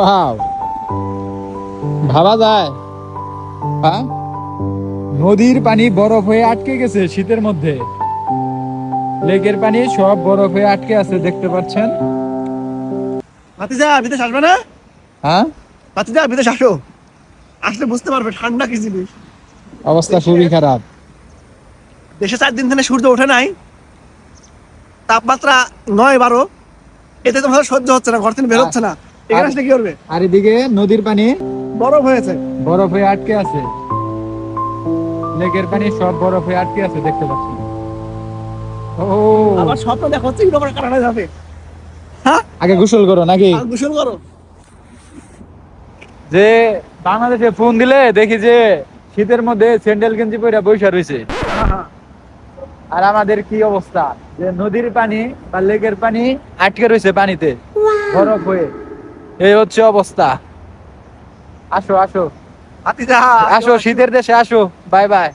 Wow, ভাবা যায়। হ্যাঁ, নদীর পানি বরফ হয়ে আটকে গেছে শীতের মধ্যে। লেকের পানি সব বরফ হয়ে আটকে আছে, দেখতে পাচ্ছেন। ভাতিজা বিদেশ আসবে না? হ্যাঁ, ভাতিজা বিদেশ আসো, আসলে বুঝতে পারবে ঠান্ডা কি জিনিস। অবস্থা খুবই খারাপ। দেশে 4 দিন ধরে সূর্য ওঠে নাই, তাপমাত্রা 9-12, এতে তো ভালো সহ্য হচ্ছে না, ঘর থেকে বেরোচ্ছে না। এখানে আসলে কি করবে? আর এদিকে নদীর পানি বরফ হয়েছে। বরফ হয়ে আটকে আছে, লেকের পানি সব বরফ হয়ে আটকে আছে, দেখতে পাচ্ছেন। ও, আবার স্বপ্ন দেখা হচ্ছে ইউরোপের কানাডা যাবে। হ্যাঁ, আগে গোসল করো নাকি? আর গোসল করো। যে বাংলাদেশে ফোন দিলে দেখি যে শীতের মধ্যে স্যান্ডেল গেঞ্জি পরে বসে রয়েছে। আর আমাদের কি অবস্থা, যে নদীর পানি বা লেকের পানি আটকে রয়েছে পানিতে বরফ হয়ে। এই হচ্ছে অবস্থা। আসো আসো ভাতিজা আসো, শীতের দেশে আসো। Bye bye.